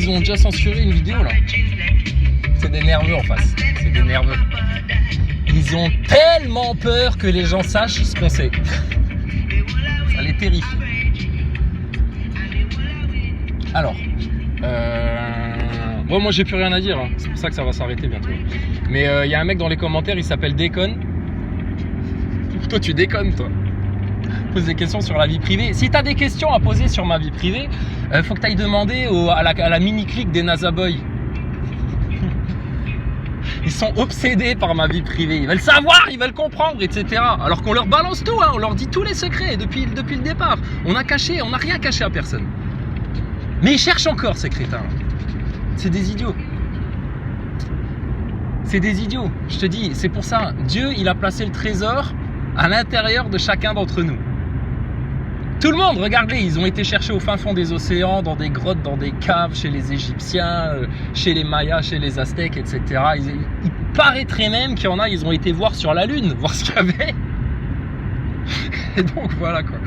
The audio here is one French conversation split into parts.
ils ont déjà censuré une vidéo là. C'est des nerveux en face. C'est des nerveux. Ils ont tellement peur que les gens sachent ce qu'on sait. Ça les terrifie. Alors, bon, moi j'ai plus rien à dire, hein. C'est pour ça que ça va s'arrêter bientôt. Mais il y a un mec dans les commentaires, il s'appelle Déconne. Toi tu déconnes toi. Pose des questions sur la vie privée. Si tu as des questions à poser sur ma vie privée, faut que tu ailles demander à la mini-clique des NASA Boys. Ils sont obsédés par ma vie privée. Ils veulent savoir, ils veulent comprendre, etc. Alors qu'on leur balance tout, hein. On leur dit tous les secrets depuis le départ. On n'a rien caché à personne. Mais ils cherchent encore ces crétins. C'est des idiots. C'est des idiots. Je te dis, c'est pour ça. Dieu, il a placé le trésor à l'intérieur de chacun d'entre nous. Tout le monde, regardez, ils ont été cherchés au fin fond des océans, dans des grottes, dans des caves, chez les Égyptiens, chez les Mayas, chez les Aztèques, etc. Il paraîtrait même qu'il y en a, ils ont été voir sur la Lune, voir ce qu'il y avait. Et donc voilà quoi.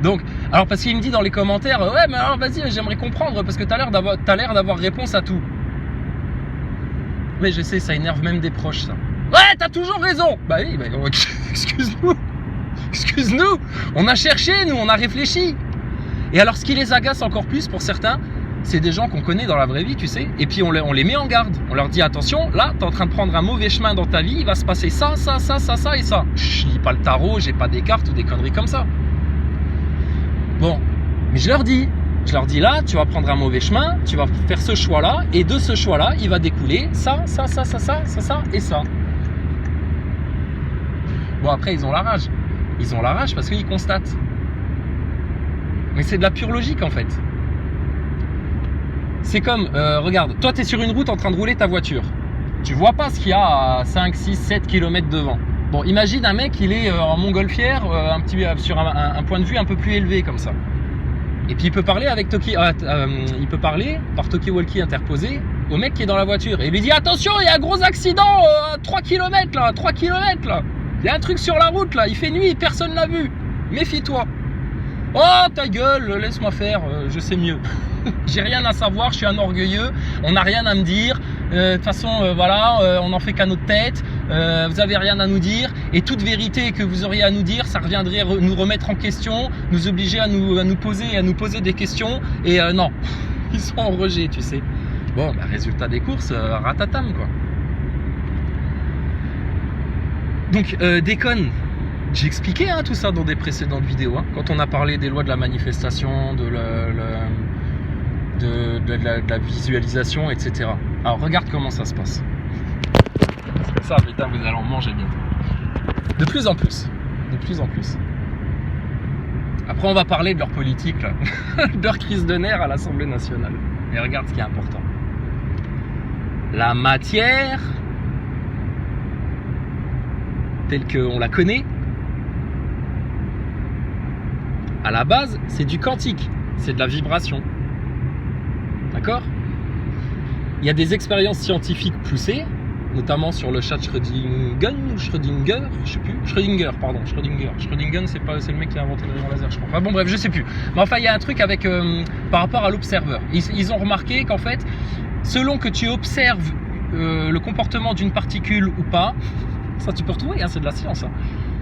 Donc, alors parce qu'il me dit dans les commentaires, ouais mais alors vas-y, j'aimerais comprendre parce que t'as l'air d'avoir réponse à tout. Mais je sais, ça énerve même des proches ça. Ouais, t'as toujours raison. Bah oui, bah, excuse-nous. Excuse-nous, on a cherché, nous, on a réfléchi. Et alors, ce qui les agace encore plus pour certains, c'est des gens qu'on connaît dans la vraie vie, tu sais. Et puis, on les met en garde. On leur dit, attention, là, t'es en train de prendre un mauvais chemin dans ta vie, il va se passer ça et ça. Je lis pas le tarot, j'ai pas des cartes ou des conneries comme ça. Bon, mais je leur dis là, tu vas prendre un mauvais chemin, tu vas faire ce choix-là, et de ce choix-là, il va découler ça et ça. Bon, après, ils ont la rage. Ils ont la rage parce qu'ils constatent. Mais c'est de la pure logique en fait. C'est comme, regarde, toi tu es sur une route en train de rouler ta voiture. Tu vois pas ce qu'il y a à 5, 6, 7 km devant. Bon, imagine un mec, il est en montgolfière, sur un point de vue un peu plus élevé comme ça. Et puis il peut parler il peut parler par talkie-walkie interposé au mec qui est dans la voiture. Et il lui dit, attention, il y a un gros accident à 3 km là, 3 km là. Il y a un truc sur la route là, il fait nuit, personne l'a vu. Méfie-toi. Oh ta gueule, laisse-moi faire, je sais mieux. J'ai rien à savoir, je suis un orgueilleux, on n'a rien à me dire. De toute façon, voilà, on n'en fait qu'à notre tête. Vous avez rien à nous dire. Et toute vérité que vous auriez à nous dire, ça reviendrait nous remettre en question, nous obliger à nous poser des questions. Et non, ils sont en rejet, tu sais. Bon, bah, résultat des courses, ratatam quoi. Donc, Déconne, j'ai expliqué tout ça dans des précédentes vidéos, quand on a parlé des lois de la manifestation, de la visualisation, etc. Alors, regarde comment ça se passe. Parce que ça, putain, vous allez en manger bientôt. De plus en plus. Après, on va parler de leur politique, là. De leur crise de nerfs à l'Assemblée nationale. Et regarde ce qui est important. La matière telle qu'on la connaît, à la base, c'est du quantique, c'est de la vibration. D'accord ? Il y a des expériences scientifiques poussées, notamment sur le chat Schrödinger, je sais plus. Schrödinger, c'est le mec qui a inventé le rayon laser, je crois. Enfin bon, bref, je sais plus. Mais enfin, il y a un truc avec par rapport à l'observeur. Ils ont remarqué qu'en fait, selon que tu observes le comportement d'une particule ou pas, ça tu peux retrouver, c'est de la science.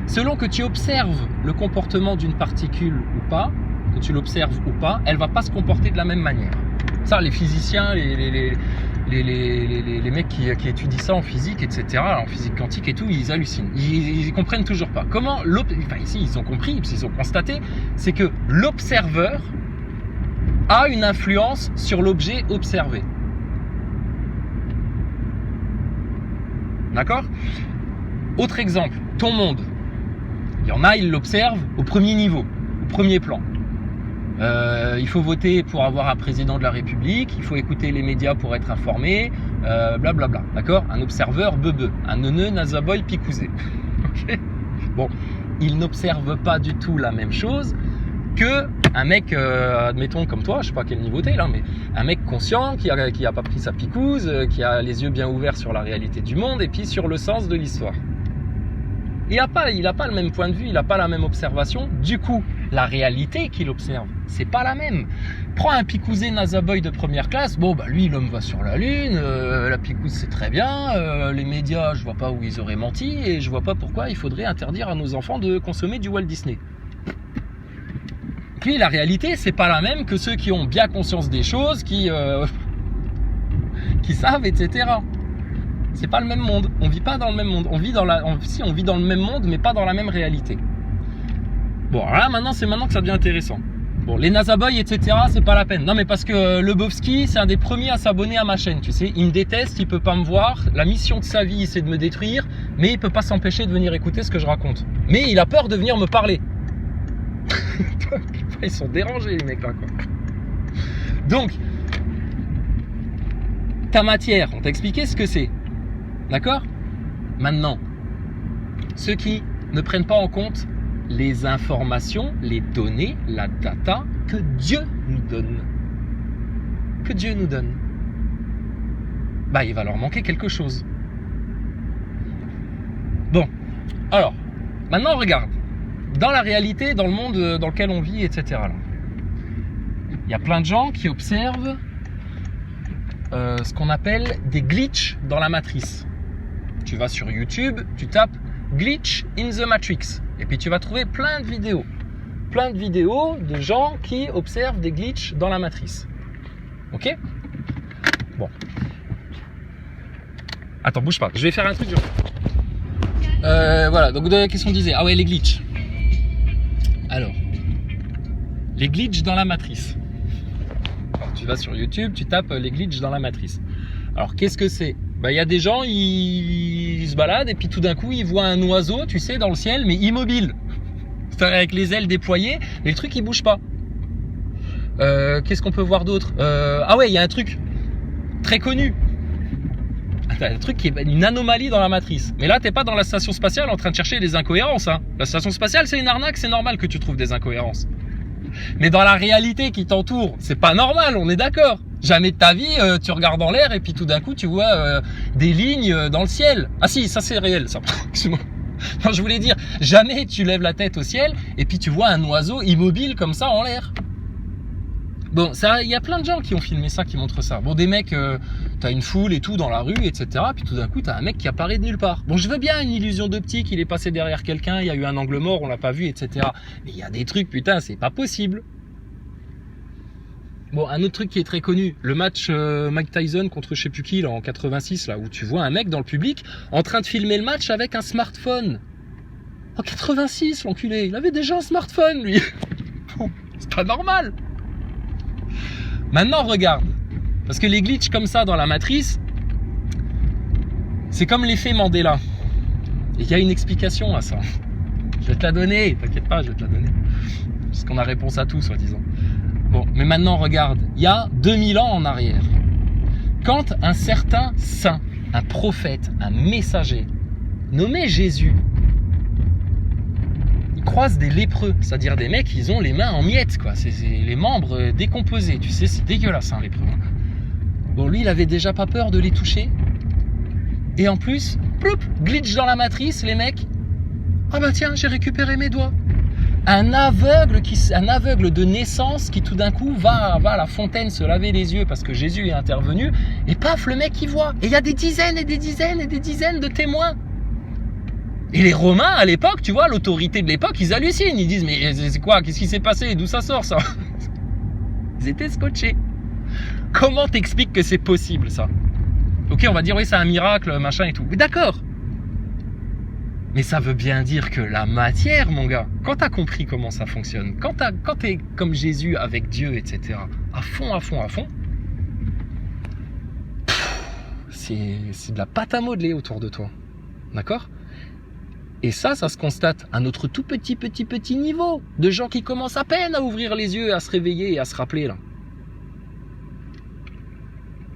Selon que tu observes le comportement d'une particule ou pas, que tu l'observes ou pas, elle va pas se comporter de la même manière. Ça, les physiciens, les mecs qui étudient ça en physique, etc., en physique quantique et tout, ils hallucinent. Ils comprennent toujours pas. Comment ici, ils ont compris, ils ont constaté, c'est que l'observeur a une influence sur l'objet observé. D'accord ? Autre exemple, ton monde. Il y en a, ils l'observent au premier niveau, au premier plan. Il faut voter pour avoir un président de la République, il faut écouter les médias pour être informé, blablabla, d'accord ? Un observeur bebe, un neuneu, nazaboy, picousé. Okay ? Bon, il n'observe pas du tout la même chose que un mec, admettons comme toi, je sais pas à quel niveau t'es là, mais un mec conscient qui a pas pris sa picouse, qui a les yeux bien ouverts sur la réalité du monde et puis sur le sens de l'histoire. Il n'a pas le même point de vue, il n'a pas la même observation. Du coup, la réalité qu'il observe. C'est pas la même. Prends un picousé Nazaboy de première classe, bon bah lui l'homme va sur la lune, la picouse c'est très bien, les médias je vois pas où ils auraient menti et je vois pas pourquoi il faudrait interdire à nos enfants de consommer du Walt Disney. Puis la réalité c'est pas la même que ceux qui ont bien conscience des choses, qui savent, etc. C'est pas le même monde, on vit pas dans le même monde, on vit dans le même monde mais pas dans la même réalité. Bon alors là maintenant c'est maintenant que ça devient intéressant. Bon, les Nazaboy, etc., c'est pas la peine. Non, mais parce que Lebowski, c'est un des premiers à s'abonner à ma chaîne, tu sais. Il me déteste, il peut pas me voir. La mission de sa vie, c'est de me détruire, mais il peut pas s'empêcher de venir écouter ce que je raconte. Mais il a peur de venir me parler. Ils sont dérangés, les mecs, là, quoi. Donc, ta matière, on t'a expliqué ce que c'est. D'accord ? Maintenant, ceux qui ne prennent pas en compte les informations, les données, la data que Dieu nous donne. Que Dieu nous donne. Bah, il va leur manquer quelque chose. Bon, alors, maintenant regarde. Dans la réalité, dans le monde dans lequel on vit, etc. Il y a plein de gens qui observent ce qu'on appelle des glitches dans la matrice. Tu vas sur YouTube, tu tapes Glitch in the Matrix. Et puis tu vas trouver plein de vidéos. Plein de vidéos de gens qui observent des glitches dans la matrice. Ok ? Bon. Attends, bouge pas. Je vais faire un truc. Voilà, donc qu'est-ce qu'on disait ? Ah ouais, les glitches. Alors, les glitches dans la matrice. Alors, tu vas sur YouTube, tu tapes les glitches dans la matrice. Alors, qu'est-ce que c'est ? Bah, y a des gens, ils se baladent et puis tout d'un coup, ils voient un oiseau, tu sais, dans le ciel, mais immobile. Avec les ailes déployées, mais le truc, il bouge pas. Qu'est-ce qu'on peut voir d'autre ? Ah ouais, il y a un truc très connu. Un truc qui est une anomalie dans la matrice. Mais là, t'es pas dans la station spatiale en train de chercher des incohérences. Hein. La station spatiale, c'est une arnaque, c'est normal que tu trouves des incohérences. Mais dans la réalité qui t'entoure, c'est pas normal, on est d'accord. Jamais de ta vie, tu regardes en l'air et puis tout d'un coup, tu vois des lignes dans le ciel. Ah si, ça c'est réel, ça. Non, je voulais dire, jamais tu lèves la tête au ciel et puis tu vois un oiseau immobile comme ça en l'air. Bon, ça, il y a plein de gens qui ont filmé ça, qui montrent ça. Bon, des mecs, t'as une foule et tout dans la rue, etc. Puis tout d'un coup, t'as un mec qui apparaît de nulle part. Bon, je veux bien une illusion d'optique, il est passé derrière quelqu'un, il y a eu un angle mort, on l'a pas vu, etc. Mais il y a des trucs, putain, c'est pas possible. Bon, un autre truc qui est très connu, le match Mike Tyson contre je sais plus qui, là, en 86, là, où tu vois un mec dans le public en train de filmer le match avec un smartphone. En 86, l'enculé, il avait déjà un smartphone, lui. C'est pas normal. Maintenant, regarde. Parce que les glitches comme ça dans la matrice, c'est comme l'effet Mandela. Et il y a une explication à ça. Je vais te la donner, t'inquiète pas, je vais te la donner. Parce qu'on a réponse à tout, soi-disant. Bon, mais maintenant, regarde. Il y a 2000 ans en arrière, quand un certain saint, un prophète, un messager, nommé Jésus, il croise des lépreux, c'est-à-dire des mecs, ils ont les mains en miettes, quoi. C'est les membres décomposés, tu sais, c'est dégueulasse, un lépreux. Bon, lui, il avait déjà pas peur de les toucher. Et en plus, ploup, glitch dans la matrice, les mecs. Ah bah tiens, j'ai récupéré mes doigts. Un aveugle de naissance qui tout d'un coup va à la fontaine se laver les yeux parce que Jésus est intervenu, et paf, le mec il voit. Et il y a des dizaines et des dizaines et des dizaines de témoins. Et les Romains à l'époque, tu vois, l'autorité de l'époque, ils hallucinent, ils disent mais c'est quoi, qu'est-ce qui s'est passé, d'où ça sort ça? Ils étaient scotchés. Comment t'expliques que c'est possible ça? Ok, on va dire oui, c'est un miracle, machin et tout. Mais d'accord. Mais ça veut bien dire que la matière, mon gars, quand t'as compris comment ça fonctionne, quand t'es comme Jésus avec Dieu, etc., à fond, c'est de la pâte à modeler autour de toi. D'accord? Et ça se constate à notre tout petit niveau, de gens qui commencent à peine à ouvrir les yeux, à se réveiller et à se rappeler, là.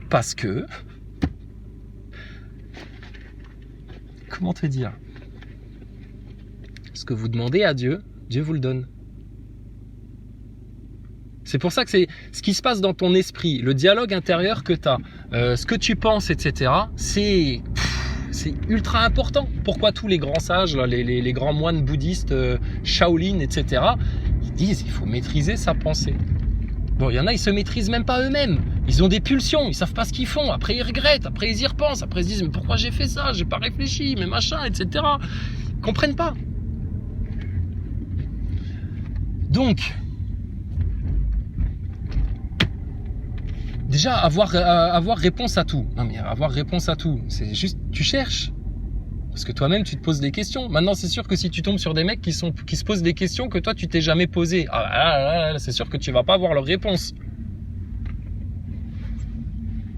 Parce que... Comment te dire? Ce que vous demandez à Dieu, Dieu vous le donne. C'est pour ça que c'est ce qui se passe dans ton esprit, le dialogue intérieur que tu as, ce que tu penses, etc. C'est ultra important. Pourquoi tous les grands sages, là, les grands moines bouddhistes, Shaolin, etc., Ils disent il faut maîtriser sa pensée. Bon, il y en a, ils se maîtrisent même pas eux-mêmes. Ils ont des pulsions, ils savent pas ce qu'ils font. Après, ils regrettent, après, ils y repensent. Après, ils se disent, mais pourquoi j'ai fait ça? J'ai pas réfléchi, mais machin, etc. Ils comprennent pas. Donc, déjà, avoir réponse à tout. Non, mais avoir réponse à tout, c'est juste, tu cherches. Parce que toi-même, tu te poses des questions. Maintenant, c'est sûr que si tu tombes sur des mecs qui se posent des questions que toi, tu t'es jamais posées, c'est sûr que tu vas pas avoir leur réponse.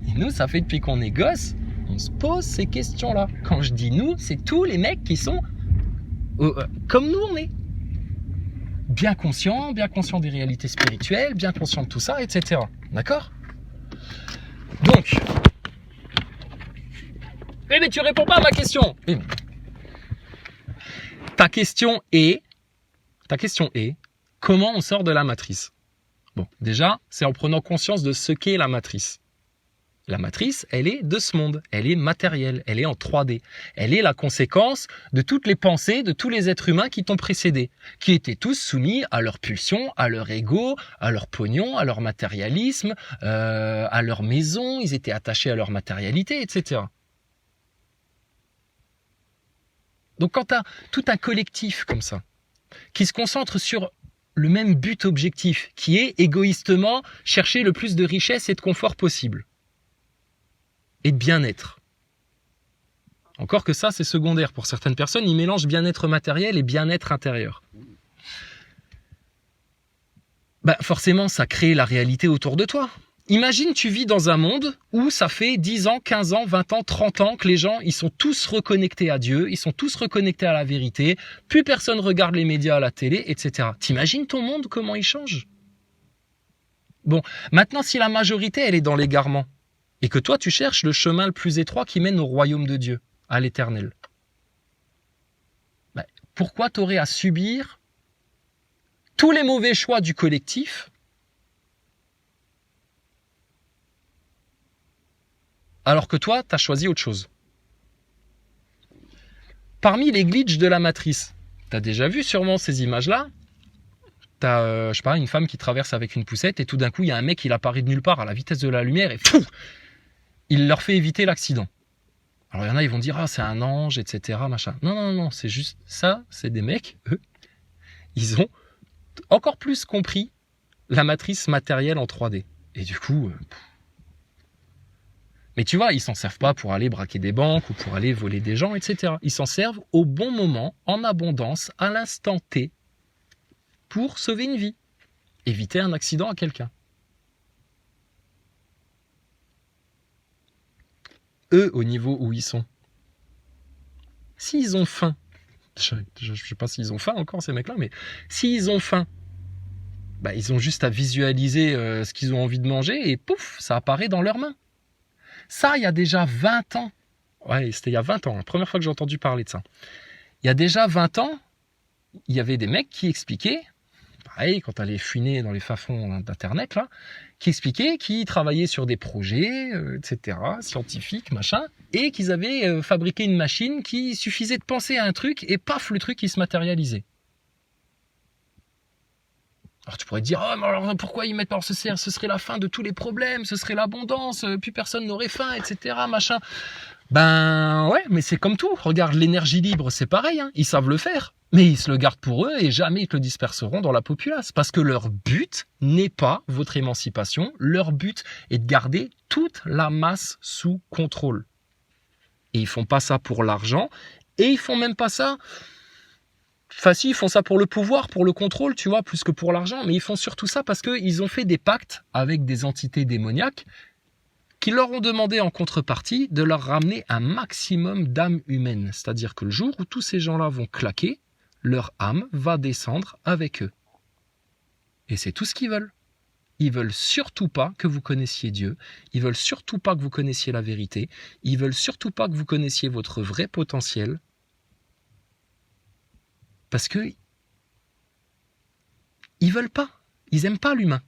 Et nous, ça fait depuis qu'on est gosse, on se pose ces questions-là. Quand je dis nous, c'est tous les mecs qui sont comme nous on est. Bien conscients des réalités spirituelles, bien conscients de tout ça, etc. D'accord? Donc, mais tu réponds pas à ma question. Ta question est, comment on sort de la matrice? Bon, déjà, c'est en prenant conscience de ce qu'est la matrice. La matrice, elle est de ce monde, elle est matérielle, elle est en 3D. Elle est la conséquence de toutes les pensées de tous les êtres humains qui t'ont précédé, qui étaient tous soumis à leur pulsion, à leur ego, à leur pognon, à leur matérialisme, à leur maison, ils étaient attachés à leur matérialité, etc. Donc quand tu as tout un collectif comme ça, qui se concentre sur le même but objectif, qui est égoïstement chercher le plus de richesse et de confort possible, et de bien-être. Encore que ça, c'est secondaire. Pour certaines personnes, ils mélangent bien-être matériel et bien-être intérieur. Forcément, ça crée la réalité autour de toi. Imagine, tu vis dans un monde où ça fait 10 ans, 15 ans, 20 ans, 30 ans que les gens, ils sont tous reconnectés à Dieu, ils sont tous reconnectés à la vérité, plus personne regarde les médias à la télé, etc. T'imagines ton monde, comment il change? Bon, maintenant, si la majorité, elle est dans l'égarement, et que toi, tu cherches le chemin le plus étroit qui mène au royaume de Dieu, à l'éternel. Pourquoi tu aurais à subir tous les mauvais choix du collectif alors que toi, tu as choisi autre chose? Parmi les glitches de la matrice, tu as déjà vu sûrement ces images-là. Tu as, je sais pas, une femme qui traverse avec une poussette et tout d'un coup, il y a un mec qui apparaît de nulle part à la vitesse de la lumière et fou, il leur fait éviter l'accident. Alors il y en a, ils vont dire, c'est un ange, etc. Machin. Non, c'est juste ça, c'est des mecs, eux, ils ont encore plus compris la matrice matérielle en 3D. Et du coup, mais tu vois, ils s'en servent pas pour aller braquer des banques ou pour aller voler des gens, etc. Ils s'en servent au bon moment, en abondance, à l'instant T, pour sauver une vie, éviter un accident à quelqu'un. Eux, au niveau où ils sont, s'ils ont faim, je ne sais pas s'ils ont faim encore ces mecs-là, mais s'ils ont faim, ils ont juste à visualiser ce qu'ils ont envie de manger et pouf, ça apparaît dans leurs mains. Ça, il y a déjà 20 ans. Ouais, c'était il y a 20 ans, la première fois que j'ai entendu parler de ça. Il y a déjà 20 ans, il y avait des mecs qui expliquaient, pareil, quand t'allais fouiner dans les fins-fonds d'Internet, là, qui travaillaient sur des projets, etc., scientifiques, machin, et qu'ils avaient fabriqué une machine qui suffisait de penser à un truc, et paf, le truc, il se matérialisait. Alors tu pourrais te dire, mais alors pourquoi ils mettent par ce serait la fin de tous les problèmes, ce serait l'abondance, plus personne n'aurait faim, etc., machin. Ouais, mais c'est comme tout. Regarde, l'énergie libre, c'est pareil, hein. Ils savent le faire, mais ils se le gardent pour eux et jamais ils te le disperseront dans la populace. Parce que leur but n'est pas votre émancipation, leur but est de garder toute la masse sous contrôle. Et ils font pas ça pour l'argent, et ils font même pas ça... Facile, ils font ça pour le pouvoir, pour le contrôle, tu vois, plus que pour l'argent, mais ils font surtout ça parce qu'ils ont fait des pactes avec des entités démoniaques qui leur ont demandé en contrepartie de leur ramener un maximum d'âmes humaines. C'est-à-dire que le jour où tous ces gens-là vont claquer, leur âme va descendre avec eux. Et c'est tout ce qu'ils veulent. Ils veulent surtout pas que vous connaissiez Dieu, ils veulent surtout pas que vous connaissiez la vérité, ils veulent surtout pas que vous connaissiez votre vrai potentiel, parce que ils veulent pas, ils aiment pas l'humain.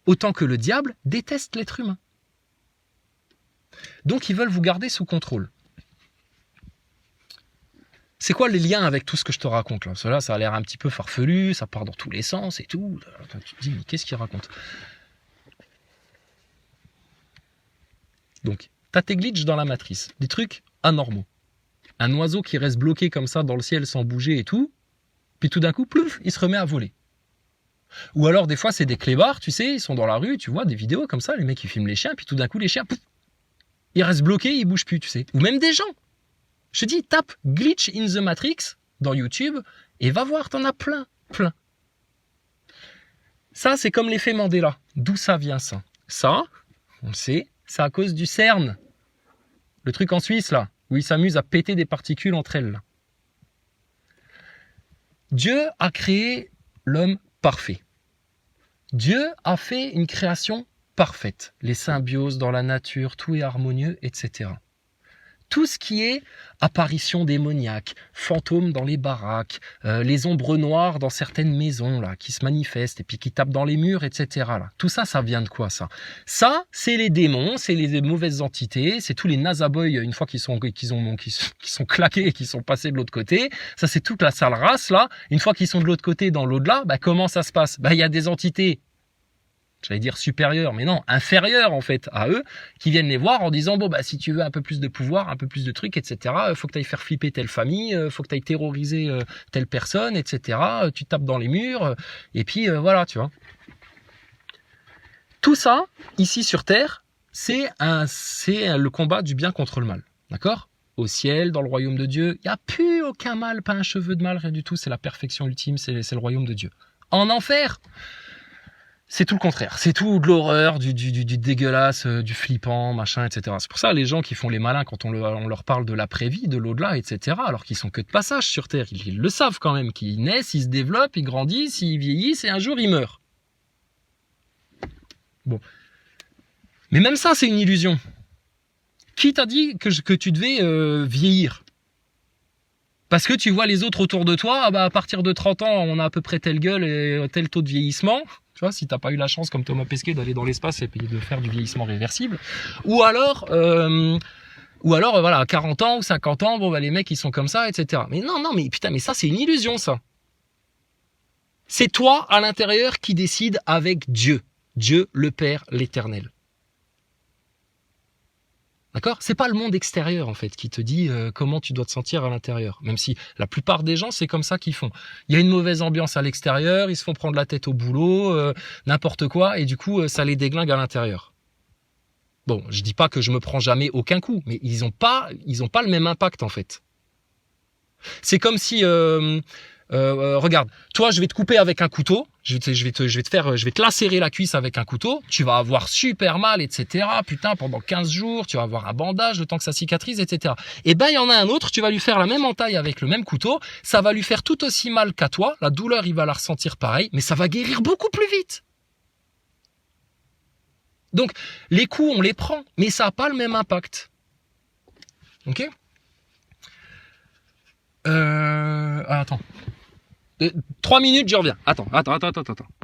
Autant que le diable déteste l'être humain. Donc ils veulent vous garder sous contrôle. C'est quoi les liens avec tout ce que je te raconte là? Cela, ça a l'air un petit peu farfelu, ça part dans tous les sens et tout. Tu te dis, mais qu'est-ce qu'il raconte? Donc, t'as tes glitches dans la matrice, des trucs anormaux. Un oiseau qui reste bloqué comme ça dans le ciel sans bouger et tout, puis tout d'un coup, plouf, il se remet à voler. Ou alors des fois c'est des clébards, tu sais, ils sont dans la rue, tu vois des vidéos comme ça, les mecs ils filment les chiens, puis tout d'un coup les chiens, pouf, ils restent bloqués, ils bougent plus, tu sais. Ou même des gens. Je te dis, tape Glitch in the Matrix dans YouTube et va voir, t'en as plein, plein. Ça c'est comme l'effet Mandela. D'où ça vient ça? Ça, on le sait, c'est à cause du CERN. Le truc en Suisse là, où ils s'amusent à péter des particules entre elles. Là. Dieu a créé l'homme parfait. Dieu a fait une création parfaite. Les symbioses dans la nature, tout est harmonieux, etc. Tout ce qui est apparition démoniaque, fantômes dans les baraques, les ombres noires dans certaines maisons là, qui se manifestent et puis qui tapent dans les murs, etc. Là. Tout ça, ça vient de quoi ça? Ça, c'est les démons, c'est les mauvaises entités, c'est tous les nazaboys une fois qu'ils sont claqués et qu'ils sont passés de l'autre côté. Ça, c'est toute la sale race là. Une fois qu'ils sont de l'autre côté, dans l'au-delà, bah, comment ça se passe? Bah, y a des entités. J'allais dire supérieurs, mais non, inférieurs en fait à eux, qui viennent les voir en disant bon bah si tu veux un peu plus de pouvoir, un peu plus de trucs, etc. Faut que tu ailles faire flipper telle famille, faut que tu ailles terroriser telle personne, etc. Tu tapes dans les murs, et puis voilà, tu vois. Tout ça ici sur Terre, c'est le combat du bien contre le mal, d'accord? Au ciel, dans le royaume de Dieu, il n'y a plus aucun mal, pas un cheveu de mal, rien du tout. C'est la perfection ultime, c'est le royaume de Dieu. En enfer. C'est tout le contraire. C'est tout de l'horreur, du dégueulasse, du flippant, machin, etc. C'est pour ça les gens qui font les malins quand on leur parle de l'après-vie, de l'au-delà, etc. Alors qu'ils sont que de passage sur Terre. Ils le savent quand même, qu'ils naissent, ils se développent, ils grandissent, ils vieillissent et un jour ils meurent. Bon. Mais même ça, c'est une illusion. Qui t'a dit que tu devais vieillir? Parce que tu vois les autres autour de toi, ah bah à partir de 30 ans, on a à peu près telle gueule et tel taux de vieillissement. Tu vois, si t'as pas eu la chance comme Thomas Pesquet d'aller dans l'espace et puis de faire du vieillissement réversible. Ou alors voilà, à 40 ans ou 50 ans, bon bah les mecs ils sont comme ça, etc. Mais non, mais putain, mais ça c'est une illusion ça. C'est toi à l'intérieur qui décide avec Dieu. Dieu le Père, l'Éternel. D'accord? C'est pas le monde extérieur en fait qui te dit comment tu dois te sentir à l'intérieur. Même si la plupart des gens c'est comme ça qu'ils font. Il y a une mauvaise ambiance à l'extérieur, ils se font prendre la tête au boulot, n'importe quoi, et du coup ça les déglingue à l'intérieur. Bon, je dis pas que je me prends jamais aucun coup, mais ils ont pas le même impact en fait. C'est comme si regarde, toi je vais te couper avec un couteau, je vais te lacérer la cuisse avec un couteau, tu vas avoir super mal, etc. Putain, pendant 15 jours, tu vas avoir un bandage, le temps que ça cicatrise, etc. Et ben il y en a un autre, tu vas lui faire la même entaille avec le même couteau, ça va lui faire tout aussi mal qu'à toi, la douleur il va la ressentir pareil, mais ça va guérir beaucoup plus vite. Donc les coups on les prend, mais ça n'a pas le même impact. Ok? Attends. 3 minutes, je reviens. Attends.